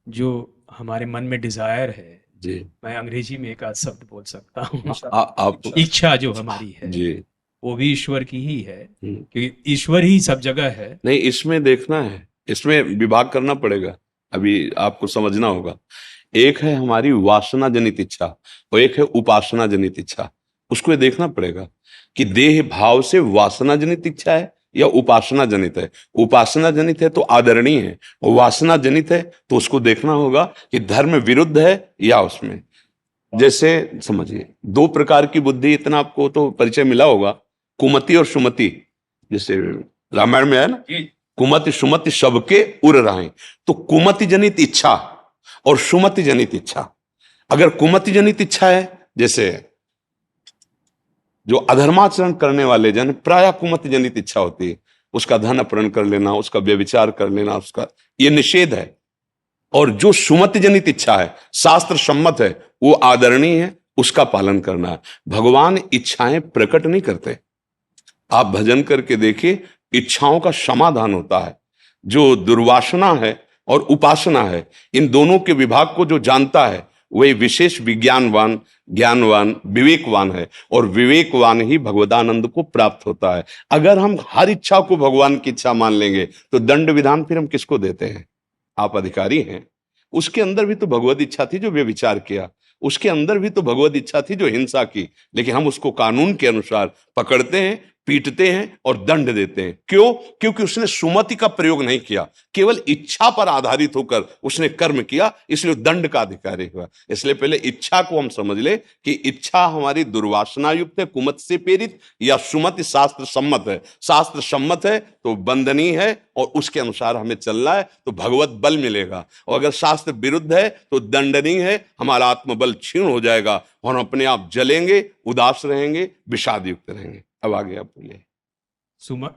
जो हमारे मन में डिजायर है, जी। मैं अंग्रेजी में एक आध शब्द बोल सकता हूँ। आप। इच्छा जो हमारी है जी। वो भी ईश्वर की ही है, हम्म। क्योंकि ईश्वर ही सब जगह है। नहीं, इसमें देखना है, इसमें विभाग करना पड़ेगा। अभी आपको समझना होगा, एक है हमारी वासना जनित इच्छा और एक है उपासना जनित इच्छा। उसको ये देखना पड़ेगा कि देह भाव से वासना जनित इच्छा है या उपासना जनित है। उपासना जनित है तो आदरणीय है, और वासना जनित है तो उसको देखना होगा कि धर्म विरुद्ध है या उसमें। जैसे समझिए, दो प्रकार की बुद्धि, इतना आपको तो परिचय मिला होगा, कुमति और सुमति। जैसे रामायण में है ना, कुमति सुमति सबके उर रहे। तो कुमति जनित इच्छा और सुमति जनित इच्छा, अगर कुमति जनित इच्छा है, जैसे जो अधर्माचरण करने वाले जन, प्राय कुमति जनित इच्छा होती है, उसका धन अपहरण कर लेना, उसका व्यभिचार कर लेना, उसका ये निषेध है। और जो सुमति जनित इच्छा है, शास्त्र सम्मत है, वो आदरणीय है, उसका पालन करना है। भगवान इच्छाएं प्रकट नहीं करते। आप भजन करके देखिए, इच्छाओं का समाधान होता है। जो दुर्वासना है और उपासना है, इन दोनों के विभाग को जो जानता है वही विशेष विज्ञानवान, ज्ञानवान, विवेकवान है। और विवेकवान ही भगवदानंद को प्राप्त होता है। अगर हम हर इच्छा को भगवान की इच्छा मान लेंगे तो दंड विधान फिर हम किसको देते हैं? आप अधिकारी हैं। उसके अंदर भी तो भगवत इच्छा थी जो व्यभिचार किया, उसके अंदर भी तो भगवत इच्छा थी जो हिंसा की, लेकिन हम उसको कानून के अनुसार पकड़ते हैं, पीटते हैं और दंड देते हैं। क्यों? क्योंकि उसने सुमति का प्रयोग नहीं किया, केवल इच्छा पर आधारित होकर उसने कर्म किया, इसलिए दंड का अधिकारी हुआ। इसलिए पहले इच्छा को हम समझ ले कि इच्छा हमारी दुर्वासना युक्त है, कुमत से प्रेरित, या सुमति शास्त्र सम्मत है। शास्त्र सम्मत है तो बंदनीय है और उसके अनुसार हमें चलना है, तो भगवत बल मिलेगा। और अगर शास्त्र विरुद्ध है तो दंडनीय है, हमारा आत्मबल क्षीण हो जाएगा और हम अपने आप जलेंगे, उदास रहेंगे, विषाद युक्त रहेंगे। अब आगे आप बोलिए। सुम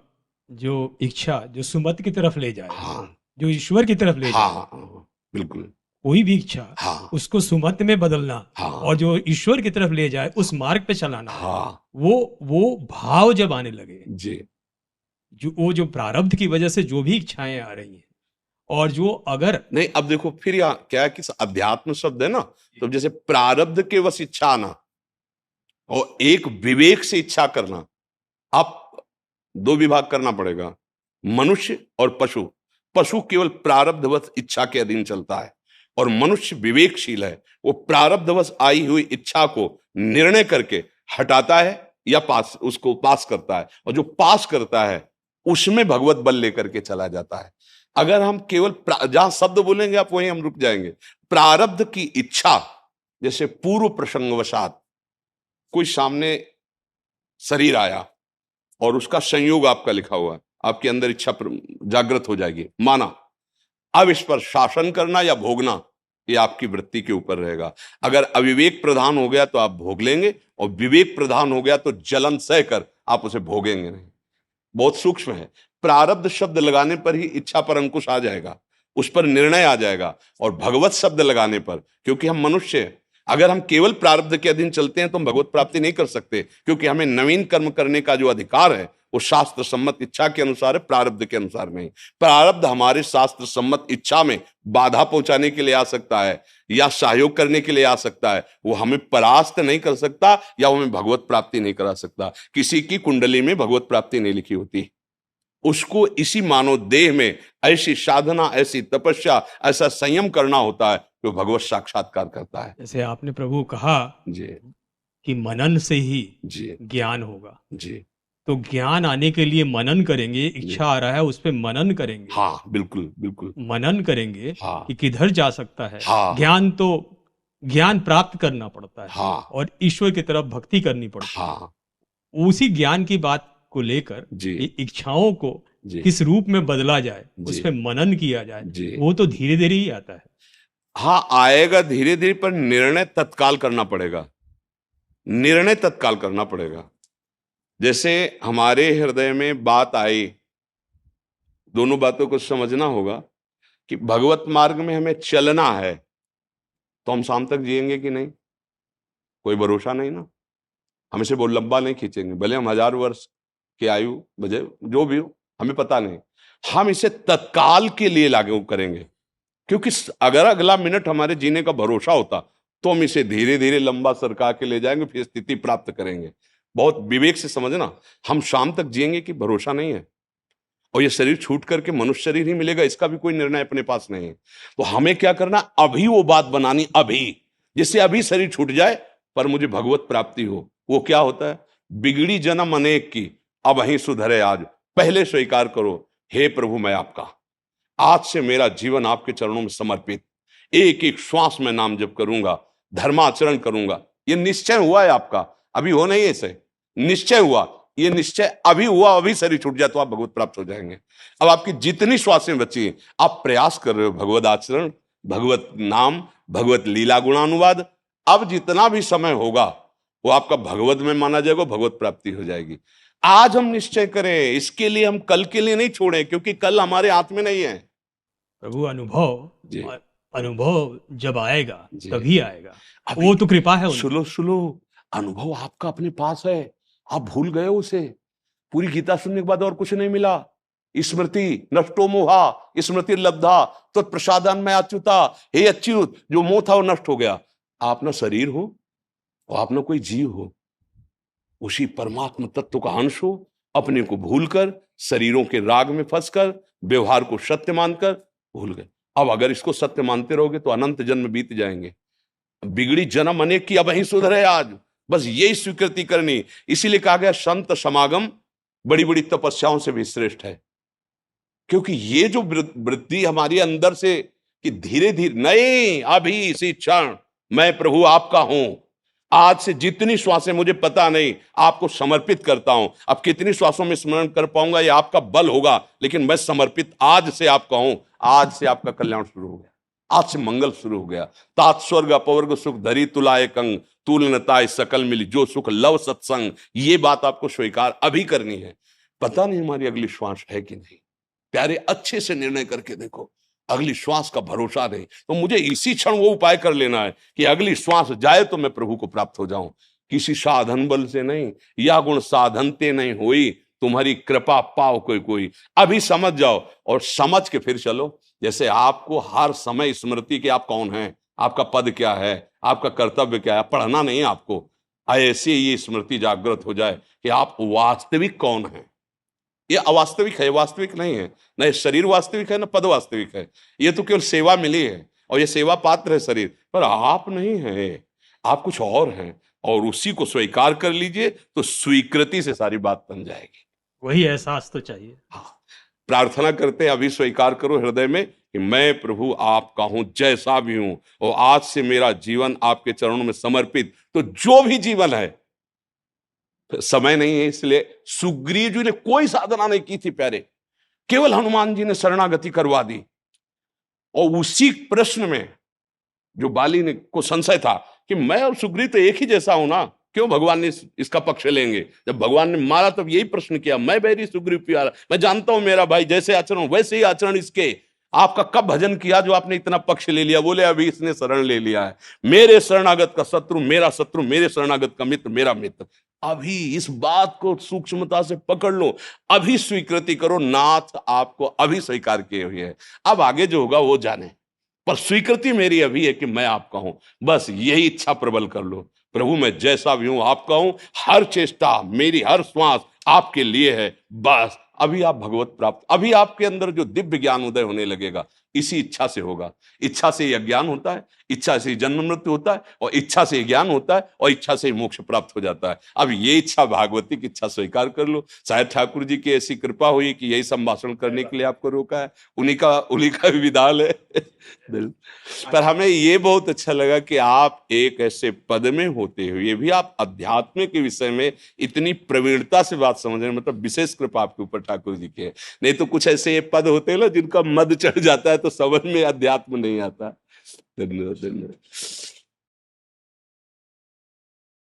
जो इच्छा जो सुमत की तरफ ले जाए, हाँ। जो ईश्वर की तरफ ले हाँ जाए, हाँ, बिल्कुल। कोई भी इच्छा हाँ उसको सुमत में बदलना हाँ और जो ईश्वर की तरफ ले जाए उस मार्ग पे चलाना, हाँ। वो भाव जब आने लगे, जी। जो वो जो प्रारब्ध की वजह से जो भी इच्छाएं आ रही हैं, और जो अगर नहीं, अब देखो फिर यहाँ क्या है कि अध्यात्म शब्द है ना, तो जैसे प्रारब्ध के वश इच्छा आना और एक विवेक से इच्छा करना, आप दो विभाग करना पड़ेगा, मनुष्य और पशु। पशु केवल प्रारब्धवश इच्छा के अधीन चलता है, और मनुष्य विवेकशील है, वो प्रारब्धवश आई हुई इच्छा को निर्णय करके हटाता है या पास उसको पास करता है, और जो पास करता है उसमें भगवत बल लेकर के चला जाता है। अगर हम केवल जहां शब्द बोलेंगे आप वहीं हम रुक जाएंगे। प्रारब्ध की इच्छा, जैसे पूर्व प्रसंगवशात कोई सामने शरीर आया और उसका संयोग आपका लिखा हुआ है, आपके अंदर इच्छा जागृत हो जाएगी, माना। अब इस पर शासन करना या भोगना, ये आपकी वृत्ति के ऊपर रहेगा। अगर अविवेक प्रधान हो गया तो आप भोग लेंगे, और विवेक प्रधान हो गया तो जलन सहकर आप उसे भोगेंगे नहीं। बहुत सूक्ष्म है। प्रारब्ध शब्द लगाने पर ही इच्छा पर अंकुश आ जाएगा, उस पर निर्णय आ जाएगा। और भगवत शब्द लगाने पर, क्योंकि हम मनुष्य हैं, अगर हम केवल प्रारब्ध के अधीन चलते हैं तो हम भगवत प्राप्ति नहीं कर सकते, क्योंकि हमें नवीन कर्म करने का जो अधिकार है वो शास्त्र सम्मत इच्छा के अनुसार है, प्रारब्ध के अनुसार नहीं। प्रारब्ध हमारे शास्त्र सम्मत इच्छा में बाधा पहुंचाने के लिए आ सकता है या सहयोग करने के लिए आ सकता है, वो हमें परास्त नहीं कर सकता या वो हमें भगवत प्राप्ति नहीं करा सकता। किसी की कुंडली में भगवत प्राप्ति नहीं लिखी होती, उसको इसी मानव देह में ऐसी साधना, ऐसी तपस्या, ऐसा संयम करना होता है जो भगवत साक्षात्कार करता है। जैसे आपने प्रभु कहा जी। कि मनन से ही जी। ज्ञान होगा, जी। तो ज्ञान आने के लिए मनन करेंगे। जी। इच्छा आ रहा है उस पे मनन करेंगे, हाँ, बिल्कुल बिल्कुल। मनन करेंगे हाँ कि किधर जा सकता है। हाँ ज्ञान तो ज्ञान प्राप्त करना पड़ता है हाँ और ईश्वर की तरफ भक्ति करनी पड़ती है। हाँ। उसी ज्ञान की बात को लेकर जी। कि इच्छाओं को जी। किस रूप में बदला जाए, उस जी। पे मनन किया जाए, जी। वो तो धीरे धीरे ही आता है। हाँ, आएगा धीरे धीरे, पर निर्णय तत्काल करना पड़ेगा, निर्णय तत्काल करना पड़ेगा। जैसे हमारे हृदय में बात आई, दोनों बातों को समझना होगा कि भगवत मार्ग में हमें चलना है, तो हम शाम तक जिएंगे कि नहीं, कोई भरोसा नहीं ना। हम इसे बहुत लंबा नहीं खींचेंगे, भले हम 1000 वर्ष की आयु बजे जो भी हो, हमें पता नहीं। हम इसे तत्काल के लिए लागू करेंगे। क्योंकि अगर अगला मिनट हमारे जीने का भरोसा होता तो हम इसे धीरे धीरे लंबा सरका के ले जाएंगे, फिर स्थिति प्राप्त करेंगे। बहुत विवेक से समझना, हम शाम तक जिएंगे कि भरोसा नहीं है, और ये शरीर छूट करके मनुष्य शरीर ही मिलेगा, इसका भी कोई निर्णय अपने पास नहीं है। तो हमें क्या करना, अभी वो बात बनानी, अभी, जिससे अभी शरीर छूट जाए पर मुझे भगवत प्राप्ति हो। वो क्या होता है, बिगड़ी जन्म अनेक की, अब वहीं सुधरे आज, पहले स्वीकार करो, हे प्रभु मैं आपका, आज से मेरा जीवन आपके चरणों में समर्पित, एक एक श्वास में नाम जप करूंगा, धर्माचरण करूंगा। ये निश्चय हुआ है आपका, अभी हो नहीं ऐसे, निश्चय हुआ, ये निश्चय अभी हुआ, अभी शरीर छूट जाए तो आप भगवत प्राप्त हो जाएंगे। अब आपकी जितनी श्वासें बची हैं, आप प्रयास कर रहे हो भगवत आचरण, भगवत नाम, भगवत लीला गुणानुवाद, अब जितना भी समय होगा वो आपका भगवत में माना जाएगा, भगवत प्राप्ति हो जाएगी। आज हम निश्चय करें, इसके लिए हम कल के लिए नहीं छोड़े, क्योंकि कल हमारे हाथ में नहीं है। प्रभु अनुभव जी अनुभव जब आएगा जी। तभी आएगा, अभी वो तो कृपा है उनकी। सुनो सुनो, अनुभव आपका अपने पास है, आप भूल गए उसे। पूरी गीता सुनने के बाद और कुछ नहीं मिला। स्मृति नष्टो मोहा स्मृति लब्धा तो प्रसादन में अच्युता, हे अच्युत, जो मोह था वो नष्ट हो गया। आप ना शरीर हो और आप ना कोई जीव हो, उसी परमात्मा तत्व का अंश हो, अपने को भूलकर, शरीरों के राग में फंसकर, व्यवहार को सत्य मानकर भूल गए। अब अगर इसको सत्य मानते रहोगे तो अनंत जन्म बीत जाएंगे। बिगड़ी जन्म अनेक की, अब वहीं सुधरे आज, बस यही स्वीकृति करनी। इसीलिए कहा गया संत समागम बड़ी बड़ी तपस्याओं से भी श्रेष्ठ है, क्योंकि ये जो वृद्धि हमारी अंदर से कि धीरे धीरे, नहीं अभी इसी क्षण मैं प्रभु आपका हूं, आज से जितनी श्वासें मुझे पता नहीं, आपको समर्पित करता हूं। अब कितनी श्वासों में स्मरण कर पाऊंगा ये आपका बल होगा, लेकिन मैं समर्पित आज से आपका हूं। आज से आपका कल्याण शुरू हो गया, आज से मंगल शुरू हो गया। तात स्वर्ग अपवर्ग सुख धरी तुलाए कंग, तुलनताय सकल मिली जो सुख लव सत्संग। ये बात आपको स्वीकार अभी करनी है। पता नहीं हमारी अगली श्वास है कि नहीं, प्यारे अच्छे से निर्णय करके देखो, अगली श्वास का भरोसा नहीं तो मुझे इसी क्षण वो उपाय कर लेना है कि अगली श्वास जाए तो मैं प्रभु को प्राप्त हो जाऊं, किसी साधन बल से नहीं, या गुण साधनते नहीं हुई, तुम्हारी कृपा पाओ कोई कोई। अभी समझ जाओ और समझ के फिर चलो। जैसे आपको हर समय स्मृति कि आप कौन हैं, आपका पद क्या है, आपका कर्तव्य क्या है, पढ़ना नहीं आपको, ऐसे ये स्मृति जागृत हो जाए कि आप वास्तविक कौन हैं। ये अवास्तविक है, वास्तविक नहीं है, न शरीर वास्तविक है न पद वास्तविक है। ये तो केवल सेवा मिली है और ये सेवा पात्र है शरीर, पर आप नहीं है, आप कुछ और हैं, और उसी को स्वीकार कर लीजिए तो स्वीकृति से सारी बात बन जाएगी। वही एहसास तो चाहिए। हाँ, प्रार्थना करते हैं, अभी स्वीकार करो हृदय में कि मैं प्रभु आपका हूं, जैसा भी हूं, और आज से मेरा जीवन आपके चरणों में समर्पित। तो जो भी जीवन है, समय नहीं है इसलिए सुग्रीव जी ने कोई साधना नहीं की थी प्यारे, केवल हनुमान जी ने शरणागति करवा दी। और उसी प्रश्न में जो बाली ने को संशय था कि मैं और सुग्रीव तो एक ही जैसा हूं ना, क्यों भगवान ने इसका पक्ष लेंगे। जब भगवान ने मारा तब यही प्रश्न किया, मैं बैरी सुग्रीव प्यारा, मैं जानता हूं मेरा भाई, जैसे आचरण वैसे ही आचरण इसके। आपका कब भजन किया जो आपने इतना पक्ष ले लिया। बोले अभी इसने शरण ले लिया है, मेरे शरणागत का शत्रु मेरा शत्रु, मेरे शरणागत का मित्र मेरा मित्र। अभी इस बात को सूक्ष्मता से पकड़ लो, अभी स्वीकृति करो, नाथ आपको अभी स्वीकार किए हुए है, अब आगे जो होगा वो जाने, पर स्वीकृति मेरी अभी है कि मैं आपका हूं। बस यही इच्छा प्रबल कर लो, प्रभु मैं जैसा भी हूं आपका हूं, हर चेष्टा मेरी, हर श्वास आपके लिए है। बस अभी आप भगवत प्राप्त, अभी आपके अंदर जो दिव्य ज्ञान उदय होने लगेगा, इसी इच्छा से होगा। इच्छा से यह ज्ञान होता है, इच्छा से जन्म मृत्यु होता है, और इच्छा से ज्ञान होता है, और इच्छा से मोक्ष प्राप्त हो जाता है। अब ये इच्छा भागवती की इच्छा स्वीकार कर लो। शायद ठाकुर जी की ऐसी कृपा हुई कि यही संभाषण करने के लिए आपको रोका है, उन्हीं का विधान है। पर हमें ये बहुत अच्छा लगा कि आप एक ऐसे पद में होते हुए भी आप अध्यात्म के विषय में इतनी प्रवीणता से बात समझ रहे हैं, मतलब विशेष कृपा आपके ऊपर ठाकुर जी के। नहीं तो कुछ ऐसे पद होते हैं ना जिनका मद चढ़ जाता है तो समझ में अध्यात्म नहीं आता। धन्यवाद धन्यवाद।